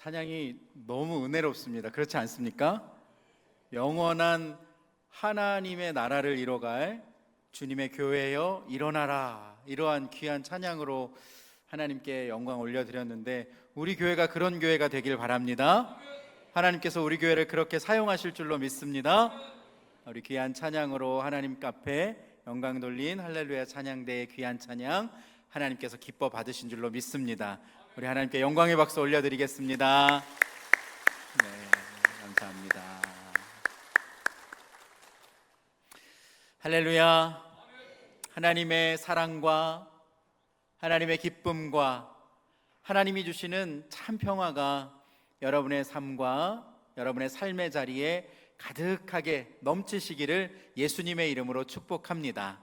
찬양이 너무 은혜롭습니다. 그렇지 않습니까? 영원한 하나님의 나라를 이뤄갈 주님의 교회여 일어나라, 이러한 귀한 찬양으로 하나님께 영광 올려드렸는데, 우리 교회가 그런 교회가 되길 바랍니다. 하나님께서 우리 교회를 그렇게 사용하실 줄로 믿습니다. 우리 귀한 찬양으로 하나님 앞에 영광 돌린 할렐루야 찬양대의 귀한 찬양 하나님께서 기뻐 받으신 줄로 믿습니다. 우리 하나님께 영광의 박수 올려드리겠습니다. 네, 감사합니다. 할렐루야. 하나님의 사랑과 하나님의 기쁨과 하나님이 주시는 참 평화가 여러분의 삶과 여러분의 삶의 자리에 가득하게 넘치시기를 예수님의 이름으로 축복합니다.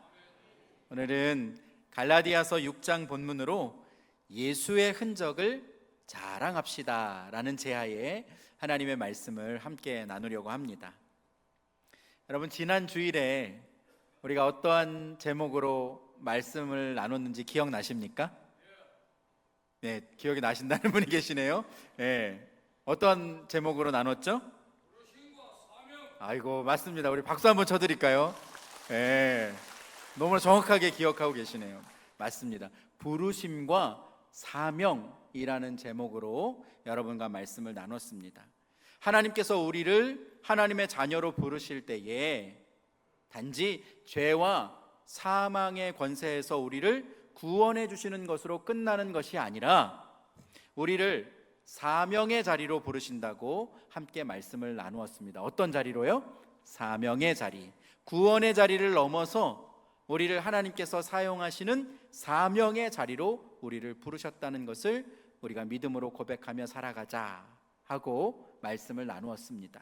오늘은 갈라디아서 6장 본문으로 예수의 흔적을 자랑합시다 라는 제하에 하나님의 말씀을 함께 나누려고 합니다. 여러분, 지난 주일에 우리가 어떠한 제목으로 말씀을 나눴는지 기억나십니까? 네, 기억이 나신다는 분이 계시네요. 네, 어떠한 제목으로 나눴죠? 아이고, 맞습니다. 우리 박수 한번 쳐드릴까요? 네, 너무나 정확하게 기억하고 계시네요. 맞습니다. 부르심과 사명이라는 제목으로 여러분과 말씀을 나눴습니다. 하나님께서 우리를 하나님의 자녀로 부르실 때에 단지 죄와 사망의 권세에서 우리를 구원해 주시는 것으로 끝나는 것이 아니라 우리를 사명의 자리로 부르신다고 함께 말씀을 나누었습니다. 어떤 자리로요? 사명의 자리, 구원의 자리를 넘어서 우리를 하나님께서 사용하시는 사명의 자리로 우리를 부르셨다는 것을 우리가 믿음으로 고백하며 살아가자 하고 말씀을 나누었습니다.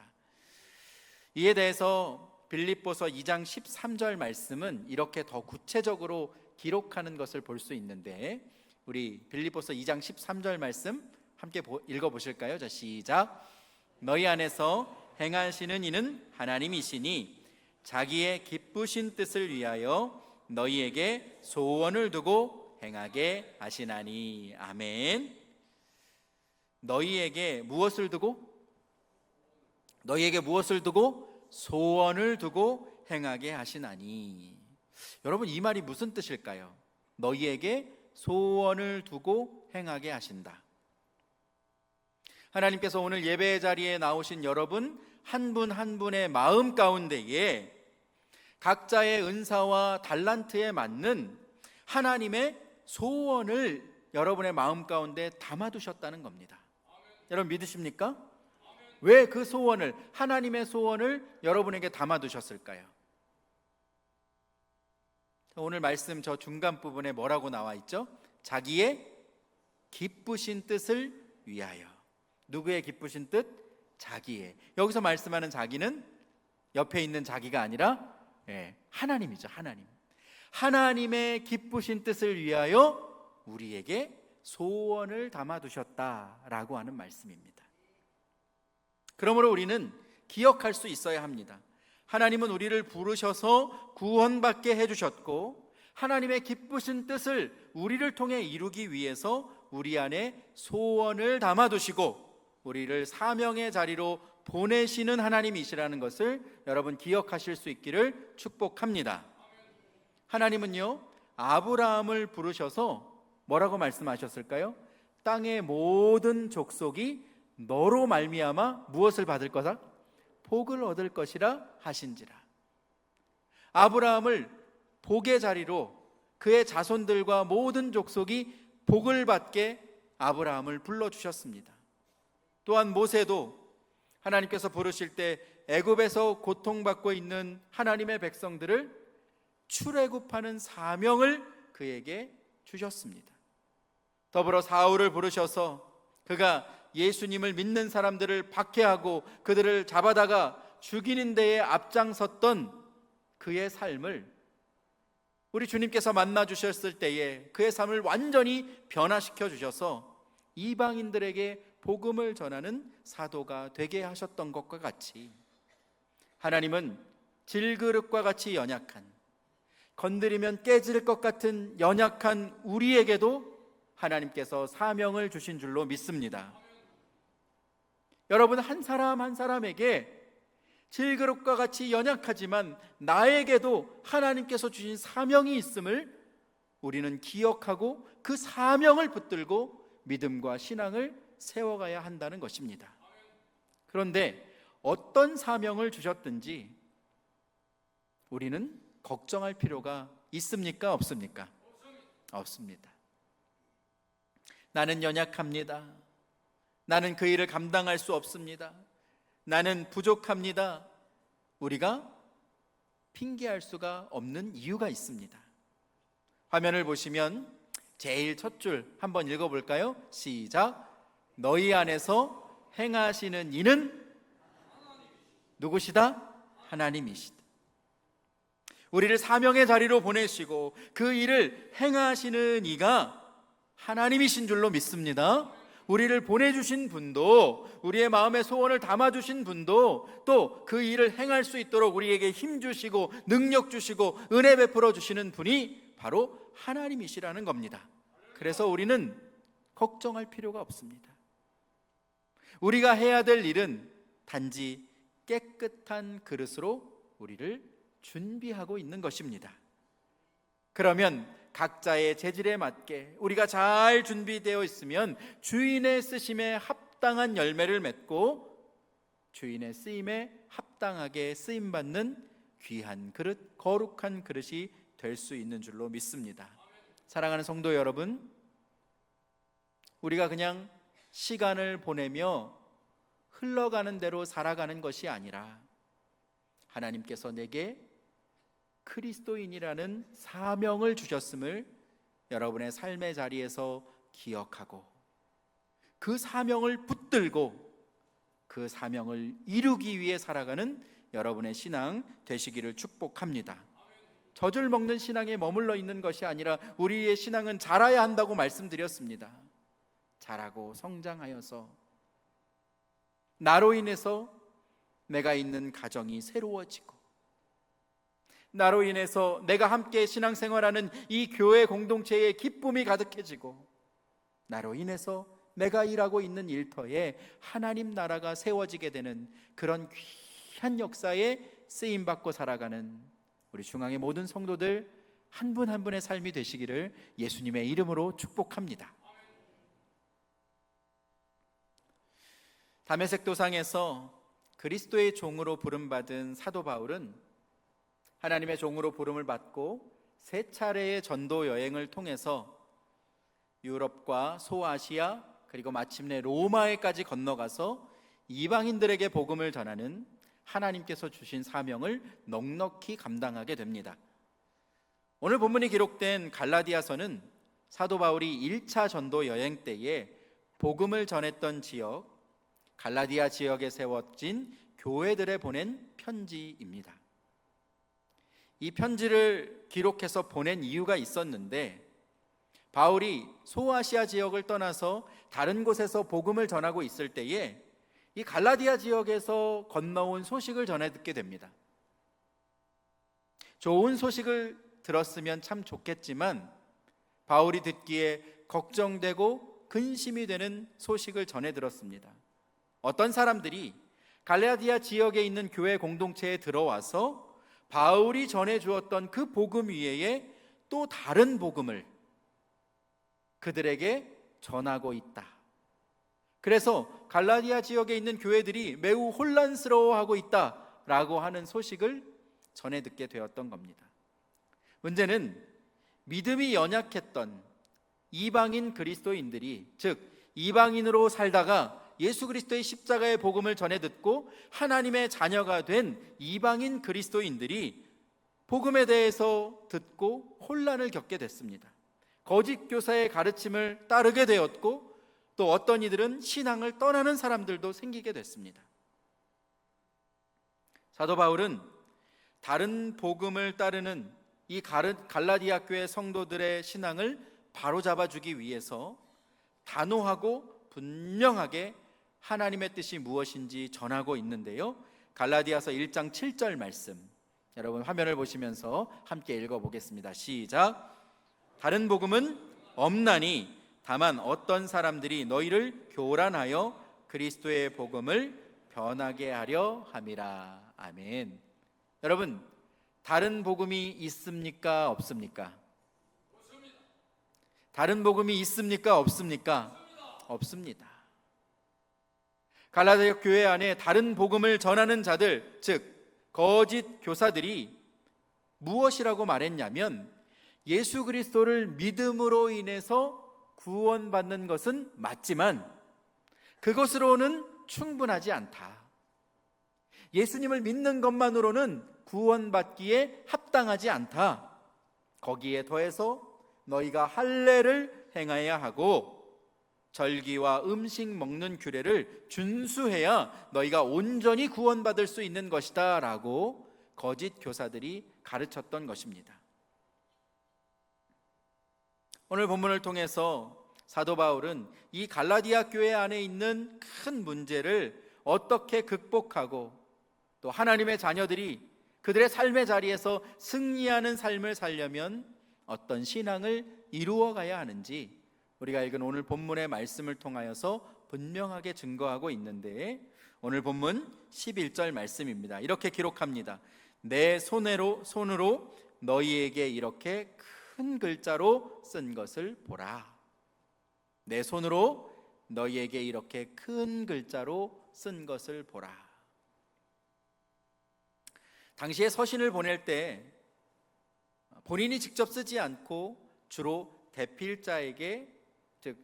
이에 대해서 빌립보서 2장 13절 말씀은 이렇게 더 구체적으로 기록하는 것을 볼 수 있는데, 우리 빌립보서 2장 13절 말씀 함께 읽어보실까요? 자, 시작. 너희 안에서 행하시는 이는 하나님이시니 자기의 기쁘신 뜻을 위하여 너희에게 소원을 두고 행하게 하시나니. 아멘. 너희에게 무엇을 두고? 너희에게 무엇을 두고? 소원을 두고 행하게 하시나니. 여러분, 이 말이 무슨 뜻일까요? 너희에게 소원을 두고 행하게 하신다. 하나님께서 오늘 예배의 자리에 나오신 여러분 한 분 한 분의 마음 가운데에 각자의 은사와 달란트에 맞는 하나님의 소원을 여러분의 마음 가운데 담아두셨다는 겁니다. 여러분 믿으십니까? 왜 그 소원을, 하나님의 소원을 여러분에게 담아두셨을까요? 오늘 말씀 저 중간 부분에 뭐라고 나와 있죠? 자기의 기쁘신 뜻을 위하여. 누구의 기쁘신 뜻? 자기의. 여기서 말씀하는 자기는 옆에 있는 자기가 아니라 하나님이죠. 하나님. 하나님의 기쁘신 뜻을 위하여 우리에게 소원을 담아두셨다라고 하는 말씀입니다. 그러므로 우리는 기억할 수 있어야 합니다. 하나님은 우리를 부르셔서 구원받게 해주셨고, 하나님의 기쁘신 뜻을 우리를 통해 이루기 위해서 우리 안에 소원을 담아두시고 우리를 사명의 자리로 보내시는 하나님이시라는 것을 여러분 기억하실 수 있기를 축복합니다. 하나님은요, 아브라함을 부르셔서 뭐라고 말씀하셨을까요? 땅의 모든 족속이 너로 말미암아 무엇을 받을 거다? 복을 얻을 것이라 하신지라. 아브라함을 복의 자리로, 그의 자손들과 모든 족속이 복을 받게 아브라함을 불러주셨습니다. 또한 모세도 하나님께서 부르실 때 애굽에서 고통받고 있는 하나님의 백성들을 출애굽하는 사명을 그에게 주셨습니다. 더불어 사울을 부르셔서 그가 예수님을 믿는 사람들을 박해하고 그들을 잡아다가 죽이는 데에 앞장섰던 그의 삶을 우리 주님께서 만나 주셨을 때에 그의 삶을 완전히 변화시켜 주셔서 이방인들에게 복음을 전하는 사도가 되게 하셨던 것과 같이, 하나님은 질그릇과 같이 연약한, 건드리면 깨질 것 같은 연약한 우리에게도 하나님께서 사명을 주신 줄로 믿습니다. 여러분, 한 사람 한 사람에게 질그릇과 같이 연약하지만 나에게도 하나님께서 주신 사명이 있음을 우리는 기억하고 그 사명을 붙들고 믿음과 신앙을 세워가야 한다는 것입니다. 그런데 어떤 사명을 주셨든지 우리는 걱정할 필요가 있습니까? 없습니까? 없습니다. 나는 연약합니다. 나는 그 일을 감당할 수 없습니다. 나는 부족합니다. 우리가 핑계할 수가 없는 이유가 있습니다. 화면을 보시면 제일 첫 줄 한번 읽어볼까요? 시작. 너희 안에서 행하시는 이는 누구시다? 하나님이시다. 우리를 사명의 자리로 보내시고 그 일을 행하시는 이가 하나님이신 줄로 믿습니다. 우리를 보내주신 분도, 우리의 마음의 소원을 담아주신 분도 또 그 일을 행할 수 있도록 우리에게 힘 주시고 능력 주시고 은혜 베풀어 주시는 분이 바로 하나님이시라는 겁니다. 그래서 우리는 걱정할 필요가 없습니다. 우리가 해야 될 일은 단지 깨끗한 그릇으로 우리를 준비하고 있는 것입니다. 그러면 각자의 재질에 맞게 우리가 잘 준비되어 있으면 주인의 쓰심에 합당한 열매를 맺고 주인의 쓰임에 합당하게 쓰임받는 귀한 그릇, 거룩한 그릇이 될 수 있는 줄로 믿습니다. 사랑하는 성도 여러분, 우리가 그냥 시간을 보내며 흘러가는 대로 살아가는 것이 아니라 하나님께서 내게 그리스도인이라는 사명을 주셨음을 여러분의 삶의 자리에서 기억하고 그 사명을 붙들고 그 사명을 이루기 위해 살아가는 여러분의 신앙 되시기를 축복합니다. 젖을 먹는 신앙에 머물러 있는 것이 아니라 우리의 신앙은 자라야 한다고 말씀드렸습니다. 자라고 성장하여서 나로 인해서 내가 있는 가정이 새로워지고 나로 인해서 내가 함께 신앙생활하는 이 교회 공동체에 기쁨이 가득해지고 나로 인해서 내가 일하고 있는 일터에 하나님 나라가 세워지게 되는 그런 귀한 역사에 쓰임받고 살아가는 우리 중앙의 모든 성도들 한 분 한 분의 삶이 되시기를 예수님의 이름으로 축복합니다. 다메섹 도상에서 그리스도의 종으로 부름받은 사도 바울은 하나님의 종으로 부름을 받고 세 차례의 전도 여행을 통해서 유럽과 소아시아 그리고 마침내 로마에까지 건너가서 이방인들에게 복음을 전하는 하나님께서 주신 사명을 넉넉히 감당하게 됩니다. 오늘 본문이 기록된 갈라디아서는 사도 바울이 1차 전도 여행 때에 복음을 전했던 지역 갈라디아 지역에 세워진 교회들에 보낸 편지입니다. 이 편지를 기록해서 보낸 이유가 있었는데 바울이 소아시아 지역을 떠나서 다른 곳에서 복음을 전하고 있을 때에 이 갈라디아 지역에서 건너온 소식을 전해 듣게 됩니다. 좋은 소식을 들었으면 참 좋겠지만 바울이 듣기에 걱정되고 근심이 되는 소식을 전해 들었습니다. 어떤 사람들이 갈라디아 지역에 있는 교회 공동체에 들어와서 바울이 전해 주었던 그 복음 위에 또 다른 복음을 그들에게 전하고 있다. 그래서 갈라디아 지역에 있는 교회들이 매우 혼란스러워하고 있다라고 하는 소식을 전해 듣게 되었던 겁니다. 문제는 믿음이 연약했던 이방인 그리스도인들이, 즉 이방인으로 살다가 예수 그리스도의 십자가의 복음을 전해 듣고 하나님의 자녀가 된 이방인 그리스도인들이 복음에 대해서 듣고 혼란을 겪게 됐습니다. 거짓 교사의 가르침을 따르게 되었고 또 어떤 이들은 신앙을 떠나는 사람들도 생기게 됐습니다. 사도 바울은 다른 복음을 따르는 이 갈라디아 교회 성도들의 신앙을 바로잡아주기 위해서 단호하고 분명하게 하나님의 뜻이 무엇인지 전하고 있는데요, 갈라디아서 1장 7절 말씀 여러분 화면을 보시면서 함께 읽어보겠습니다. 시작. 다른 복음은 없나니 다만 어떤 사람들이 너희를 교란하여 그리스도의 복음을 변하게 하려 함이라. 아멘. 여러분, 다른 복음이 있습니까? 없습니까? 다른 복음이 있습니까? 없습니까? 없습니다. 갈라디아 교회 안에 다른 복음을 전하는 자들, 즉 거짓 교사들이 무엇이라고 말했냐면, 예수 그리스도를 믿음으로 인해서 구원받는 것은 맞지만 그것으로는 충분하지 않다. 예수님을 믿는 것만으로는 구원받기에 합당하지 않다. 거기에 더해서 너희가 할례를 행하여야 하고 절기와 음식 먹는 규례를 준수해야 너희가 온전히 구원받을 수 있는 것이다 라고 거짓 교사들이 가르쳤던 것입니다. 오늘 본문을 통해서 사도 바울은 이 갈라디아 교회 안에 있는 큰 문제를 어떻게 극복하고 또 하나님의 자녀들이 그들의 삶의 자리에서 승리하는 삶을 살려면 어떤 신앙을 이루어가야 하는지 우리가 읽은 오늘 본문의 말씀을 통하여서 분명하게 증거하고 있는데, 오늘 본문 11절 말씀입니다. 이렇게 기록합니다. 내 손으로 너희에게 이렇게 큰 글자로 쓴 것을 보라. 내 손으로 너희에게 이렇게 큰 글자로 쓴 것을 보라. 당시에 서신을 보낼 때 본인이 직접 쓰지 않고 주로 대필자에게, 즉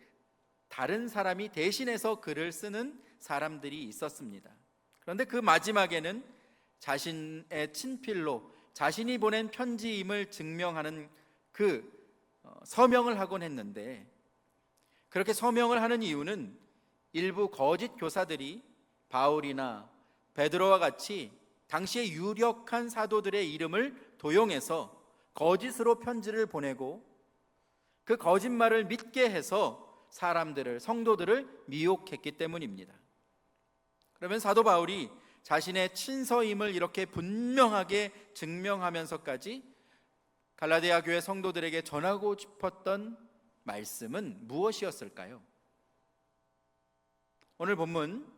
다른 사람이 대신해서 글을 쓰는 사람들이 있었습니다. 그런데 그 마지막에는 자신의 친필로 자신이 보낸 편지임을 증명하는 그 서명을 하곤 했는데, 그렇게 서명을 하는 이유는 일부 거짓 교사들이 바울이나 베드로와 같이 당시에 유력한 사도들의 이름을 도용해서 거짓으로 편지를 보내고 그 거짓말을 믿게 해서 사람들을, 성도들을 미혹했기 때문입니다. 그러면 사도 바울이 자신의 친서임을 이렇게 분명하게 증명하면서까지 갈라디아 교회 성도들에게 전하고 싶었던 말씀은 무엇이었을까요? 오늘 본문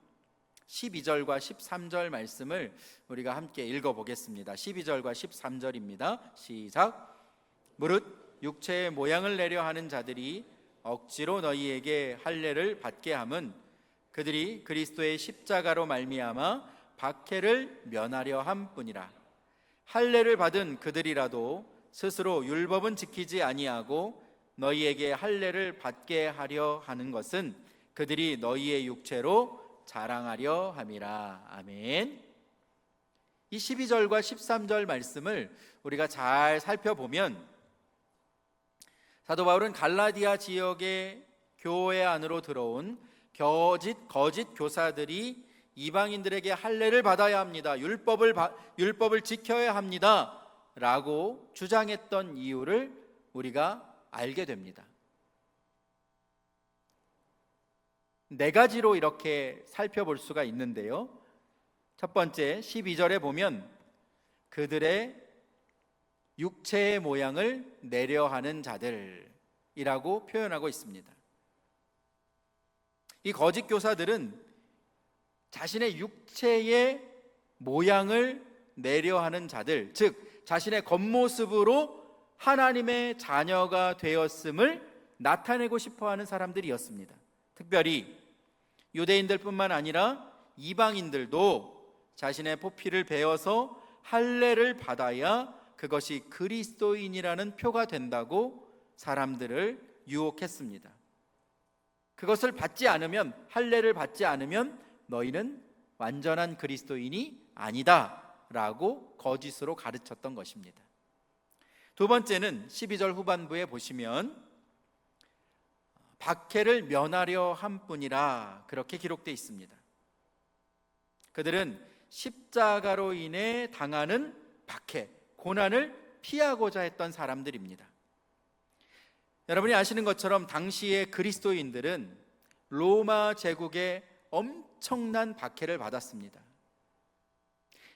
12절과 13절 말씀을 우리가 함께 읽어보겠습니다. 12절과 13절입니다. 시작. 무릇 육체의 모양을 내려 하는 자들이 억지로 너희에게 할례를 받게 함은 그들이 그리스도의 십자가로 말미암아 박해를 면하려 함뿐이라. 할례를 받은 그들이라도 스스로 율법은 지키지 아니하고 너희에게 할례를 받게 하려 하는 것은 그들이 너희의 육체로 자랑하려 함이라. 아멘. 이 12절과 13절 말씀을 우리가 잘 살펴보면 사도 바울은 갈라디아 지역의 교회 안으로 들어온 거짓 교사들이 이방인들에게 할례를 받아야 합니다, 율법을 지켜야 합니다 라고 주장했던 이유를 우리가 알게 됩니다. 네 가지로 이렇게 살펴볼 수가 있는데요. 첫 번째 12절에 보면 그들의 육체의 모양을 내려하는 자들이라고 표현하고 있습니다. 이 거짓 교사들은 자신의 육체의 모양을 내려하는 자들, 즉 자신의 겉모습으로 하나님의 자녀가 되었음을 나타내고 싶어하는 사람들이었습니다. 특별히 유대인들뿐만 아니라 이방인들도 자신의 포피를 베어서 할례를 받아야 그것이 그리스도인이라는 표가 된다고 사람들을 유혹했습니다. 그것을 받지 않으면, 할례를 받지 않으면 너희는 완전한 그리스도인이 아니다 라고 거짓으로 가르쳤던 것입니다. 두 번째는 12절 후반부에 보시면 박해를 면하려 함뿐이라 그렇게 기록되어 있습니다. 그들은 십자가로 인해 당하는 박해, 고난을 피하고자 했던 사람들입니다. 여러분이 아시는 것처럼 당시의 그리스도인들은 로마 제국의 엄청난 박해를 받았습니다.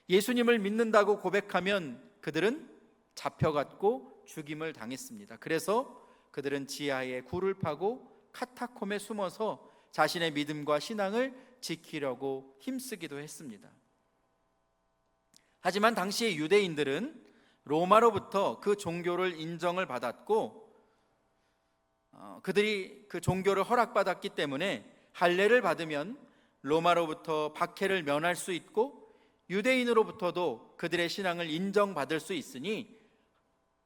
예수님을 믿는다고 고백하면 그들은 잡혀갔고 죽임을 당했습니다. 그래서 그들은 지하에 굴을 파고 카타콤에 숨어서 자신의 믿음과 신앙을 지키려고 힘쓰기도 했습니다. 하지만 당시의 유대인들은 로마로부터 그 종교를 인정을 받았고 그들이 그 종교를 허락받았기 때문에 할례를 받으면 로마로부터 박해를 면할 수 있고 유대인으로부터도 그들의 신앙을 인정받을 수 있으니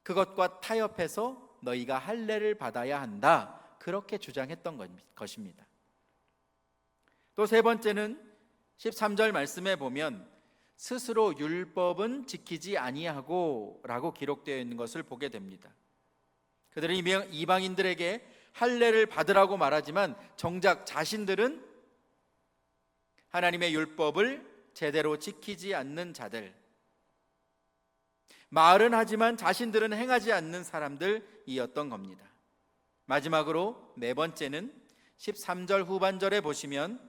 그것과 타협해서 너희가 할례를 받아야 한다, 그렇게 주장했던 것입니다. 또 세 번째는 13절 말씀에 보면 스스로 율법은 지키지 아니하고 라고 기록되어 있는 것을 보게 됩니다. 그들은 이방인들에게 할례를 받으라고 말하지만 정작 자신들은 하나님의 율법을 제대로 지키지 않는 자들, 말은 하지만 자신들은 행하지 않는 사람들이었던 겁니다. 마지막으로 네 번째는 13절 후반절에 보시면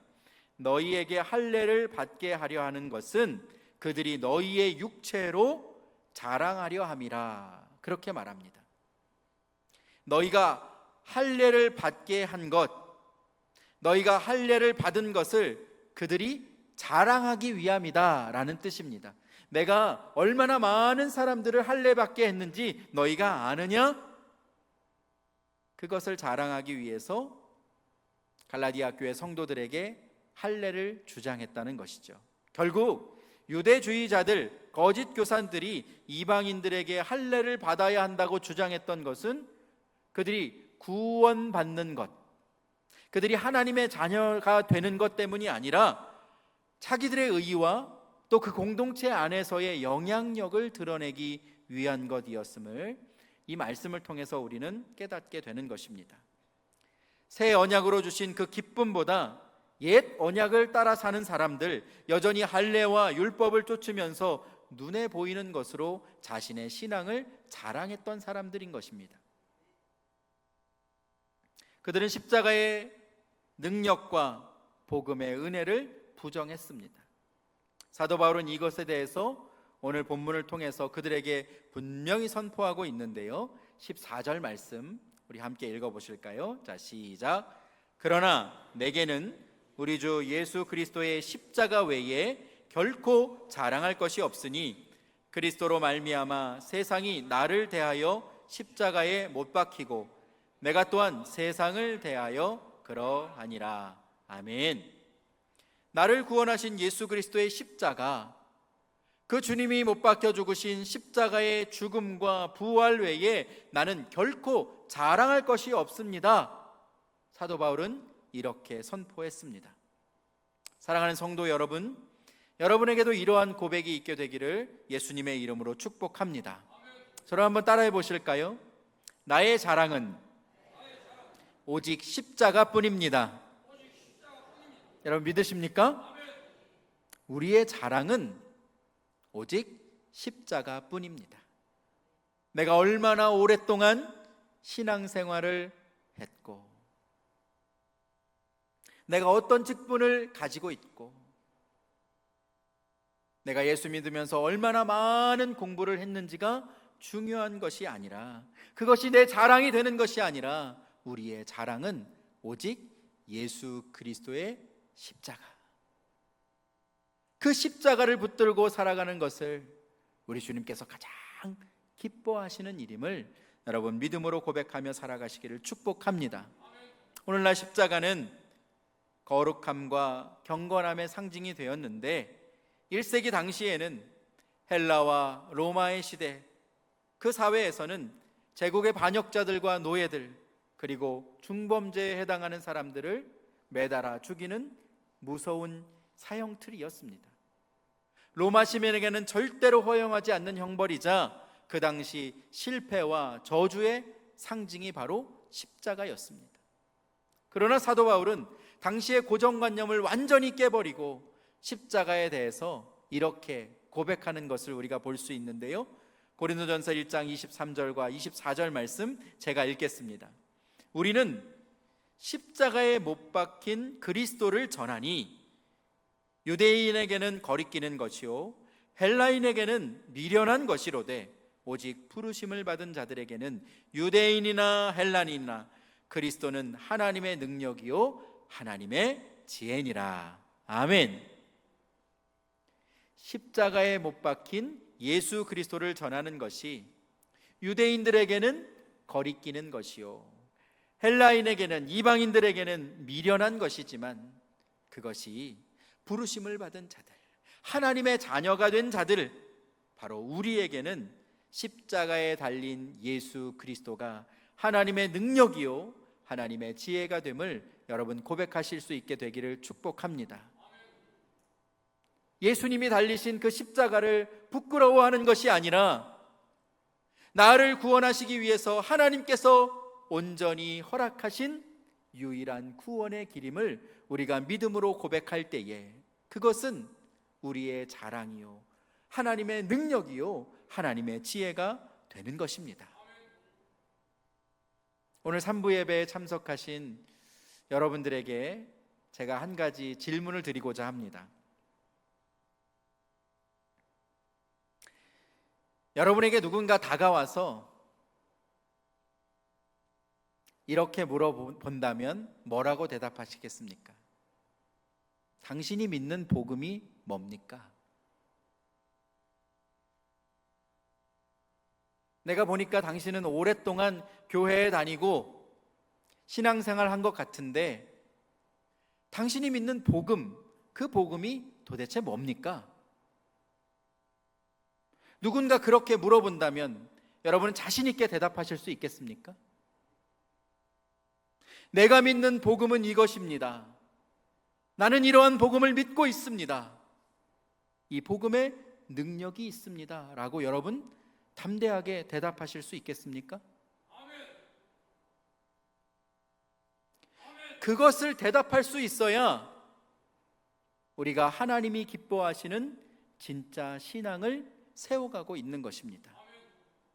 너희에게 할례를 받게 하려 하는 것은 그들이 너희의 육체로 자랑하려 함이라, 그렇게 말합니다. 너희가 할례를 받게 한 것, 너희가 할례를 받은 것을 그들이 자랑하기 위함이다 라는 뜻입니다. 내가 얼마나 많은 사람들을 할례 받게 했는지 너희가 아느냐? 그것을 자랑하기 위해서 갈라디아 교회 성도들에게 할례를 주장했다는 것이죠. 결국 유대주의자들, 거짓 교사들이 이방인들에게 할례를 받아야 한다고 주장했던 것은 그들이 구원받는 것, 그들이 하나님의 자녀가 되는 것 때문이 아니라 자기들의 의의와 또 그 공동체 안에서의 영향력을 드러내기 위한 것이었음을 이 말씀을 통해서 우리는 깨닫게 되는 것입니다. 새 언약으로 주신 그 기쁨보다 옛 언약을 따라 사는 사람들, 여전히 할례와 율법을 쫓으면서 눈에 보이는 것으로 자신의 신앙을 자랑했던 사람들인 것입니다. 그들은 십자가의 능력과 복음의 은혜를 부정했습니다. 사도 바울은 이것에 대해서 오늘 본문을 통해서 그들에게 분명히 선포하고 있는데요, 14절 말씀 우리 함께 읽어보실까요? 자, 시작. 그러나 내게는 우리 주 예수 그리스도의 십자가 외에 결코 자랑할 것이 없으니 그리스도로 말미암아 세상이 나를 대하여 십자가에 못 박히고 내가 또한 세상을 대하여 그러하니라. 아멘. 나를 구원하신 예수 그리스도의 십자가, 그 주님이 못 박혀 죽으신 십자가의 죽음과 부활 외에 나는 결코 자랑할 것이 없습니다. 사도 바울은 이렇게 선포했습니다. 사랑하는 성도 여러분, 여러분에게도 이러한 고백이 있게 되기를 예수님의 이름으로 축복합니다. 저를 한번 따라해 보실까요? 나의 자랑은 오직 십자가뿐입니다. 여러분 믿으십니까? 우리의 자랑은 오직 십자가뿐입니다. 내가 얼마나 오랫동안 신앙생활을 했고, 내가 어떤 직분을 가지고 있고, 내가 예수 믿으면서 얼마나 많은 공부를 했는지가 중요한 것이 아니라, 그것이 내 자랑이 되는 것이 아니라 우리의 자랑은 오직 예수 그리스도의 십자가, 그 십자가를 붙들고 살아가는 것을 우리 주님께서 가장 기뻐하시는 일임을 여러분 믿음으로 고백하며 살아가시기를 축복합니다. 오늘날 십자가는 거룩함과 경건함의 상징이 되었는데 1세기 당시에는 헬라와 로마의 시대, 그 사회에서는 제국의 반역자들과 노예들, 그리고 중범죄에 해당하는 사람들을 매달아 죽이는 무서운 사형틀이었습니다. 로마 시민에게는 절대로 허용하지 않는 형벌이자 그 당시 실패와 저주의 상징이 바로 십자가였습니다. 그러나 사도 바울은 당시의 고정관념을 완전히 깨버리고 십자가에 대해서 이렇게 고백하는 것을 우리가 볼 수 있는데요, 고린도전서 1장 23절과 24절 말씀 제가 읽겠습니다. 우리는 십자가에 못 박힌 그리스도를 전하니 유대인에게는 거리끼는 것이요 헬라인에게는 미련한 것이로되 오직 부르심을 받은 자들에게는 유대인이나 헬라인이나 그리스도는 하나님의 능력이요 하나님의 지혜니라. 아멘. 십자가에 못 박힌 예수 그리스도를 전하는 것이 유대인들에게는 거리끼는 것이요, 헬라인에게는, 이방인들에게는 미련한 것이지만, 그것이 부르심을 받은 자들, 하나님의 자녀가 된 자들, 바로 우리에게는 십자가에 달린 예수 그리스도가 하나님의 능력이요 하나님의 지혜가 됨을 여러분 고백하실 수 있게 되기를 축복합니다. 예수님이 달리신 그 십자가를 부끄러워하는 것이 아니라 나를 구원하시기 위해서 하나님께서 온전히 허락하신 유일한 구원의 길임을 우리가 믿음으로 고백할 때에 그것은 우리의 자랑이요 하나님의 능력이요 하나님의 지혜가 되는 것입니다. 오늘 3부 예배에 참석하신 여러분들에게 제가 한 가지 질문을 드리고자 합니다. 여러분에게 누군가 다가와서 이렇게 물어본다면 뭐라고 대답하시겠습니까? 당신이 믿는 복음이 뭡니까? 내가 보니까 당신은 오랫동안 교회에 다니고 신앙생활 한 것 같은데 당신이 믿는 복음, 그 복음이 도대체 뭡니까? 누군가 그렇게 물어본다면 여러분은 자신 있게 대답하실 수 있겠습니까? 내가 믿는 복음은 이것입니다. 나는 이러한 복음을 믿고 있습니다. 이 복음에 능력이 있습니다. 라고 여러분 담대하게 대답하실 수 있겠습니까? 그것을 대답할 수 있어야 우리가 하나님이 기뻐하시는 진짜 신앙을 세워가고 있는 것입니다.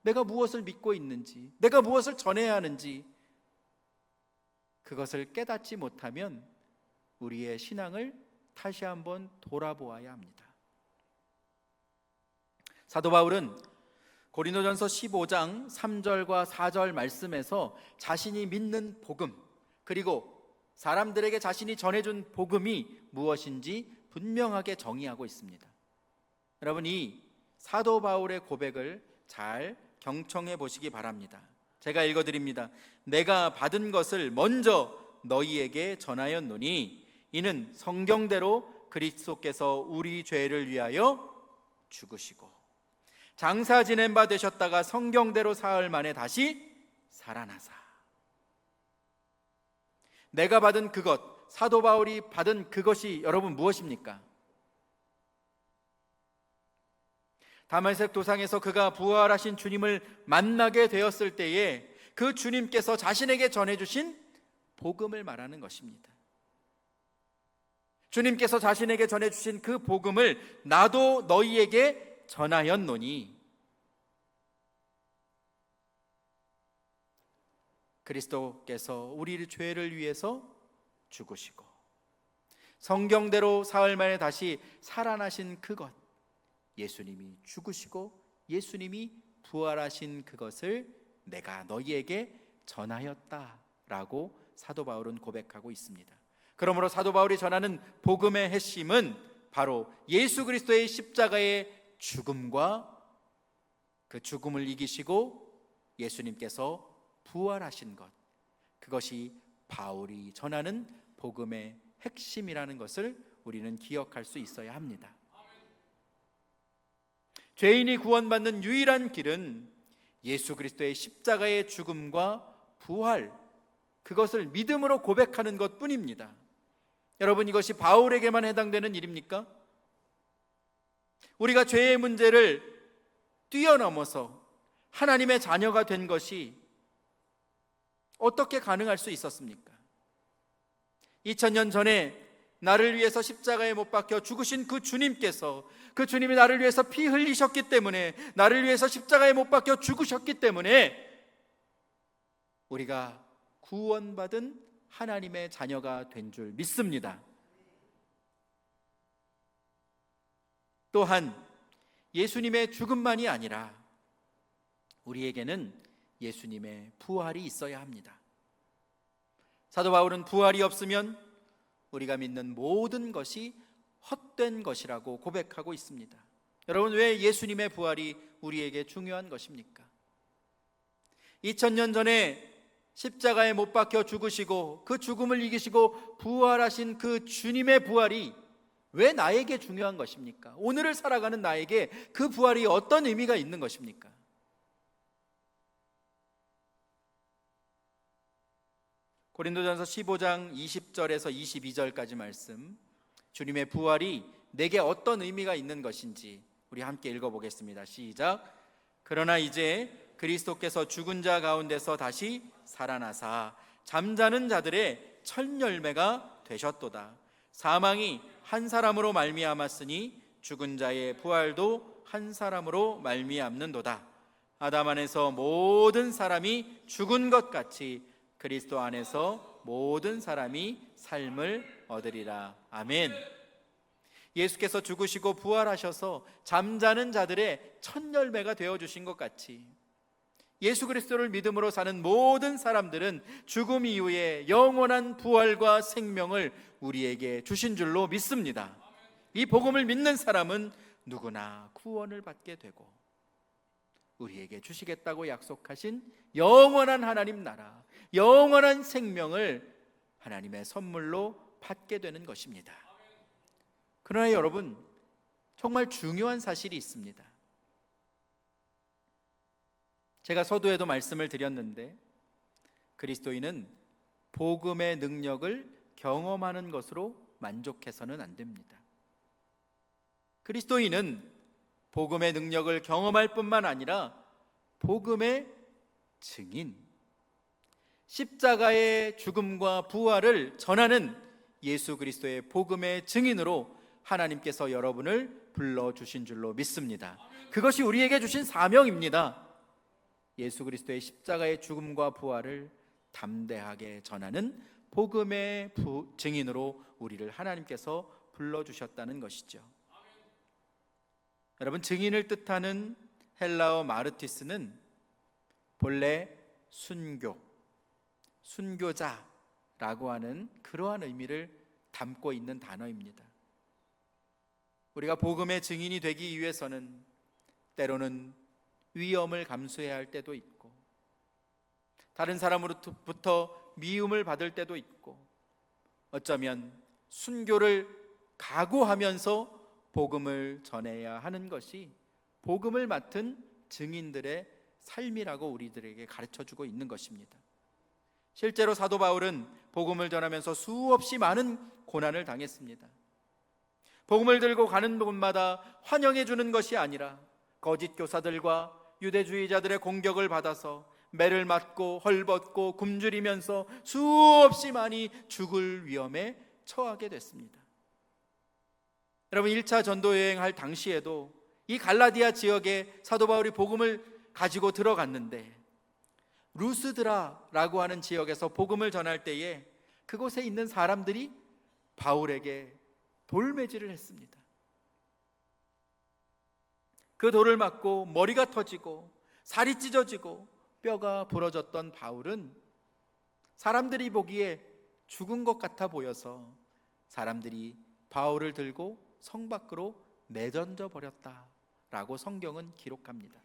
내가 무엇을 믿고 있는지, 내가 무엇을 전해야 하는지 그것을 깨닫지 못하면 우리의 신앙을 다시 한번 돌아보아야 합니다. 사도 바울은 고린도전서 15장 3절과 4절 말씀에서 자신이 믿는 복음, 그리고 사람들에게 자신이 전해준 복음이 무엇인지 분명하게 정의하고 있습니다. 여러분, 이 사도 바울의 고백을 잘 경청해 보시기 바랍니다. 제가 읽어드립니다. 내가 받은 것을 먼저 너희에게 전하였노니 이는 성경대로 그리스도께서 우리 죄를 위하여 죽으시고 장사 지낸 바 되셨다가 성경대로 사흘 만에 다시 살아나사. 내가 받은 그것, 사도 바울이 받은 그것이 여러분 무엇입니까? 다메섹 도상에서 그가 부활하신 주님을 만나게 되었을 때에 그 주님께서 자신에게 전해주신 복음을 말하는 것입니다. 주님께서 자신에게 전해주신 그 복음을 나도 너희에게 전하였노니 그리스도께서 우리 죄를 위해서 죽으시고 성경대로 사흘 만에 다시 살아나신 그것, 예수님이 죽으시고 예수님이 부활하신 그것을 내가 너희에게 전하였다라고 사도 바울은 고백하고 있습니다. 그러므로 사도 바울이 전하는 복음의 핵심은 바로 예수 그리스도의 십자가의 죽음과 그 죽음을 이기시고 예수님께서 부활하신 것, 그것이 바울이 전하는 복음의 핵심이라는 것을 우리는 기억할 수 있어야 합니다. 죄인이 구원받는 유일한 길은 예수 그리스도의 십자가의 죽음과 부활, 그것을 믿음으로 고백하는 것뿐입니다. 여러분, 이것이 바울에게만 해당되는 일입니까? 우리가 죄의 문제를 뛰어넘어서 하나님의 자녀가 된 것이 어떻게 가능할 수 있었습니까? 2000년 전에 나를 위해서 십자가에 못 박혀 죽으신 그 주님께서, 그 주님이 나를 위해서 피 흘리셨기 때문에, 나를 위해서 십자가에 못 박혀 죽으셨기 때문에 우리가 구원받은 하나님의 자녀가 된 줄 믿습니다. 또한 예수님의 죽음만이 아니라 우리에게는 예수님의 부활이 있어야 합니다. 사도 바울은 부활이 없으면 우리가 믿는 모든 것이 헛된 것이라고 고백하고 있습니다. 여러분, 왜 예수님의 부활이 우리에게 중요한 것입니까? 2000년 전에 십자가에 못 박혀 죽으시고 그 죽음을 이기시고 부활하신 그 주님의 부활이 왜 나에게 중요한 것입니까? 오늘을 살아가는 나에게 그 부활이 어떤 의미가 있는 것입니까? 고린도전서 15장 20절에서 22절까지 말씀, 주님의 부활이 내게 어떤 의미가 있는 것인지 우리 함께 읽어보겠습니다. 시작. 그러나 이제 그리스도께서 죽은 자 가운데서 다시 살아나사 잠자는 자들의 첫 열매가 되셨도다. 사망이 한 사람으로 말미암았으니 죽은 자의 부활도 한 사람으로 말미암는도다. 아담 안에서 모든 사람이 죽은 것 같이 그리스도 안에서 모든 사람이 삶을 얻으리라. 아멘. 예수께서 죽으시고 부활하셔서 잠자는 자들의 첫 열매가 되어주신 것 같이 예수 그리스도를 믿음으로 사는 모든 사람들은 죽음 이후에 영원한 부활과 생명을 우리에게 주신 줄로 믿습니다. 이 복음을 믿는 사람은 누구나 구원을 받게 되고 우리에게 주시겠다고 약속하신 영원한 하나님 나라, 영원한 생명을 하나님의 선물로 받게 되는 것입니다. 그러나 여러분, 정말 중요한 사실이 있습니다. 제가 서두에도 말씀을 드렸는데 그리스도인은 복음의 능력을 경험하는 것으로 만족해서는 안 됩니다. 그리스도인은 복음의 능력을 경험할 뿐만 아니라 복음의 증인, 십자가의 죽음과 부활을 전하는 예수 그리스도의 복음의 증인으로 하나님께서 여러분을 불러주신 줄로 믿습니다. 그것이 우리에게 주신 사명입니다. 예수 그리스도의 십자가의 죽음과 부활을 담대하게 전하는 복음의 증인으로 우리를 하나님께서 불러주셨다는 것이죠. 여러분, 증인을 뜻하는 헬라어 마르티스는 본래 순교자라고 하는 그러한 의미를 담고 있는 단어입니다. 우리가 복음의 증인이 되기 위해서는 때로는 위험을 감수해야 할 때도 있고 다른 사람으로부터 미움을 받을 때도 있고 어쩌면 순교를 각오하면서 복음을 전해야 하는 것이 복음을 맡은 증인들의 삶이라고 우리들에게 가르쳐주고 있는 것입니다. 실제로 사도 바울은 복음을 전하면서 수없이 많은 고난을 당했습니다. 복음을 들고 가는 곳마다 환영해 주는 것이 아니라 거짓 교사들과 유대주의자들의 공격을 받아서 매를 맞고 헐벗고 굶주리면서 수없이 많이 죽을 위험에 처하게 됐습니다. 여러분, 1차 전도 여행할 당시에도 이 갈라디아 지역에 사도 바울이 복음을 가지고 들어갔는데 루스드라라고 하는 지역에서 복음을 전할 때에 그곳에 있는 사람들이 바울에게 돌매질을 했습니다. 그 돌을 맞고 머리가 터지고 살이 찢어지고 뼈가 부러졌던 바울은 사람들이 보기에 죽은 것 같아 보여서 사람들이 바울을 들고 성 밖으로 내던져 버렸다라고 성경은 기록합니다.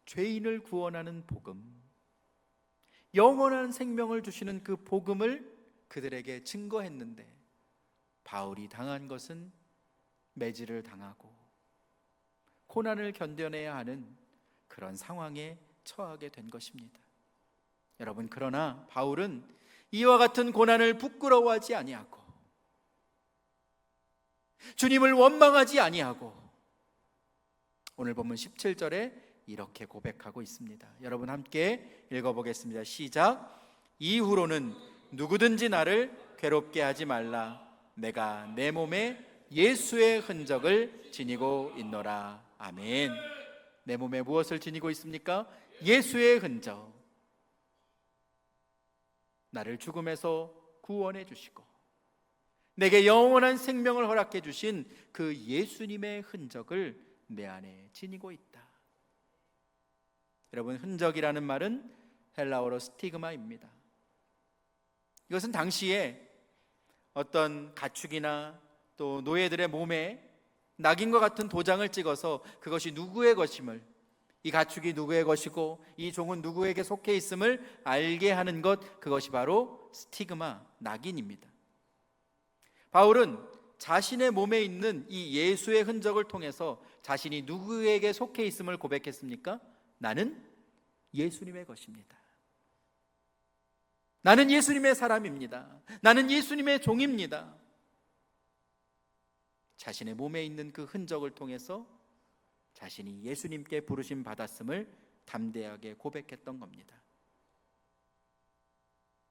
죄인을 구원하는 복음, 영원한 생명을 주시는 그 복음을 그들에게 증거했는데 바울이 당한 것은 매질을 당하고 고난을 견뎌내야 하는 그런 상황에 처하게 된 것입니다. 여러분, 그러나 바울은 이와 같은 고난을 부끄러워하지 아니하고 주님을 원망하지 아니하고 오늘 본문 17절에 이렇게 고백하고 있습니다. 여러분 함께 읽어보겠습니다. 시작. 이후로는 누구든지 나를 괴롭게 하지 말라. 내가 내 몸에 예수의 흔적을 지니고 있노라. 아멘. 내 몸에 무엇을 지니고 있습니까? 예수의 흔적. 나를 죽음에서 구원해 주시고 내게 영원한 생명을 허락해 주신 그 예수님의 흔적을 내 안에 지니고 있다. 여러분, 흔적이라는 말은 헬라어로 스티그마입니다. 이것은 당시에 어떤 가축이나 또 노예들의 몸에 낙인과 같은 도장을 찍어서 그것이 누구의 것임을, 이 가축이 누구의 것이고 이 종은 누구에게 속해 있음을 알게 하는 것, 그것이 바로 스티그마, 낙인입니다. 바울은 자신의 몸에 있는 이 예수의 흔적을 통해서 자신이 누구에게 속해 있음을 고백했습니까? 나는 예수님의 것입니다. 나는 예수님의 사람입니다. 나는 예수님의 종입니다. 자신의 몸에 있는 그 흔적을 통해서 자신이 예수님께 부르심 받았음을 담대하게 고백했던 겁니다.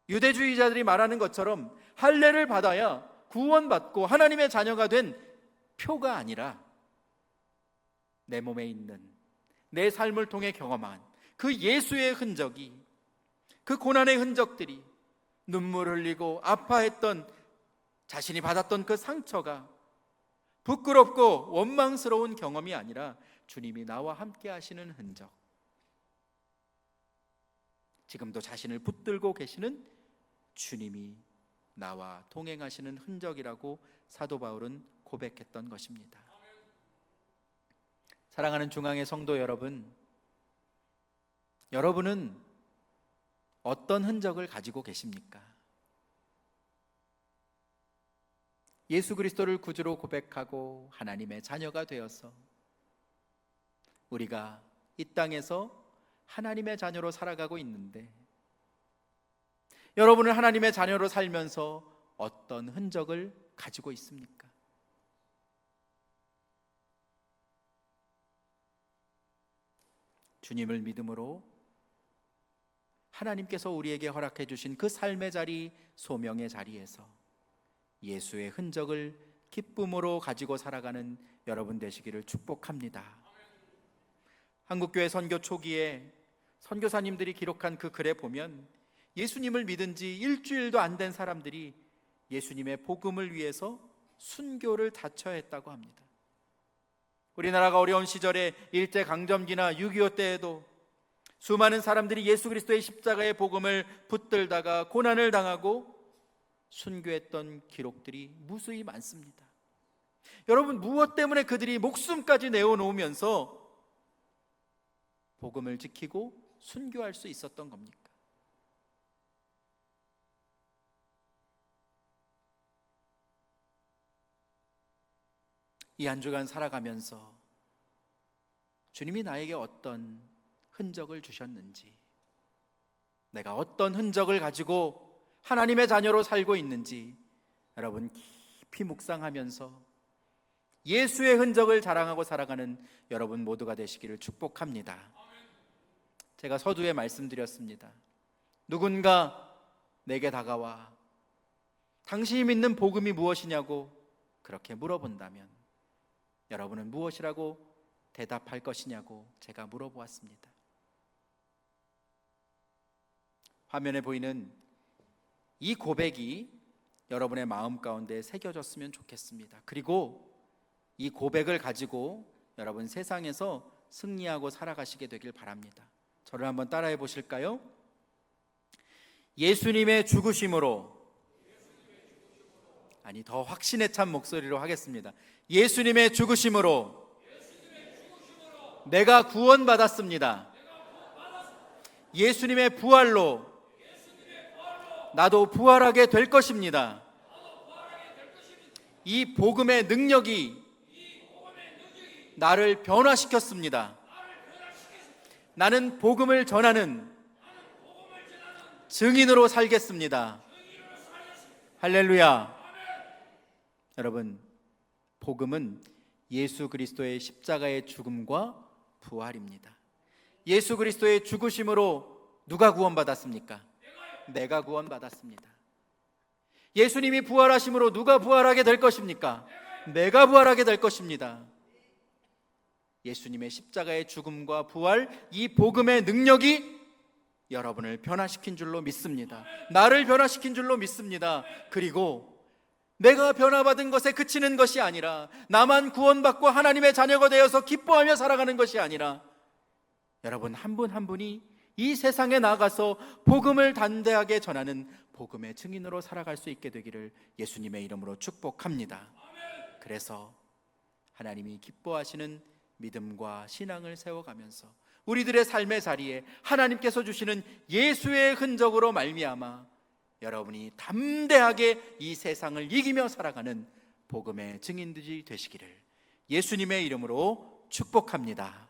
유대주의자들이 말하는 것처럼 할례를 받아야 구원받고 하나님의 자녀가 된 표가 아니라 내 몸에 있는, 내 삶을 통해 경험한 그 예수의 흔적이, 그 고난의 흔적들이, 눈물 흘리고 아파했던 자신이 받았던 그 상처가 부끄럽고 원망스러운 경험이 아니라 주님이 나와 함께 하시는 흔적, 지금도 자신을 붙들고 계시는 주님이 나와 동행하시는 흔적이라고 사도 바울은 고백했던 것입니다. 사랑하는 중앙의 성도 여러분, 여러분은 어떤 흔적을 가지고 계십니까? 예수 그리스도를 구주로 고백하고 하나님의 자녀가 되어서 우리가 이 땅에서 하나님의 자녀로 살아가고 있는데, 여러분은 하나님의 자녀로 살면서 어떤 흔적을 가지고 있습니까? 주님을 믿음으로 하나님께서 우리에게 허락해 주신 그 삶의 자리, 소명의 자리에서 예수의 흔적을 기쁨으로 가지고 살아가는 여러분 되시기를 축복합니다. 한국교회 선교 초기에 선교사님들이 기록한 그 글에 보면 예수님을 믿은 지 일주일도 안 된 사람들이 예수님의 복음을 위해서 순교를 다처했다고 합니다. 우리나라가 어려운 시절에 일제강점기나 6.25 때에도 수많은 사람들이 예수 그리스도의 십자가의 복음을 붙들다가 고난을 당하고 순교했던 기록들이 무수히 많습니다. 여러분, 무엇 때문에 그들이 목숨까지 내어놓으면서 복음을 지키고 순교할 수 있었던 겁니까? 이 한 주간 살아가면서 주님이 나에게 어떤 흔적을 주셨는지, 내가 어떤 흔적을 가지고 하나님의 자녀로 살고 있는지 여러분 깊이 묵상하면서 예수의 흔적을 자랑하고 살아가는 여러분 모두가 되시기를 축복합니다. 제가 서두에 말씀드렸습니다. 누군가 내게 다가와 당신이 믿는 복음이 무엇이냐고 그렇게 물어본다면 여러분은 무엇이라고 대답할 것이냐고 제가 물어보았습니다. 화면에 보이는 이 고백이 여러분의 마음 가운데 새겨졌으면 좋겠습니다. 그리고 이 고백을 가지고 여러분 세상에서 승리하고 살아가시게 되길 바랍니다. 저를 한번 따라해 보실까요? 예수님의 죽으심으로, 아니 더 확신에 찬 목소리로 하겠습니다. 예수님의 죽으심으로 내가 구원받았습니다. 예수님의 부활로 나도 부활하게 될 것입니다. 이 복음의 능력이 나를 변화시켰습니다. 나는 복음을 전하는 증인으로 살겠습니다. 할렐루야. 여러분, 복음은 예수 그리스도의 십자가의 죽음과 부활입니다. 예수 그리스도의 죽으심으로 누가 구원받았습니까? 내가 구원받았습니다. 예수님이 부활하심으로 누가 부활하게 될 것입니까? 내가 부활하게 될 것입니다. 예수님의 십자가의 죽음과 부활, 이 복음의 능력이 여러분을 변화시킨 줄로 믿습니다. 나를 변화시킨 줄로 믿습니다. 그리고 내가 변화받은 것에 그치는 것이 아니라, 나만 구원받고 하나님의 자녀가 되어서 기뻐하며 살아가는 것이 아니라, 여러분 한 분 한 분이 이 세상에 나가서 복음을 담대하게 전하는 복음의 증인으로 살아갈 수 있게 되기를 예수님의 이름으로 축복합니다. 그래서 하나님이 기뻐하시는 믿음과 신앙을 세워가면서 우리들의 삶의 자리에 하나님께서 주시는 예수의 흔적으로 말미암아 여러분이 담대하게 이 세상을 이기며 살아가는 복음의 증인들이 되시기를 예수님의 이름으로 축복합니다.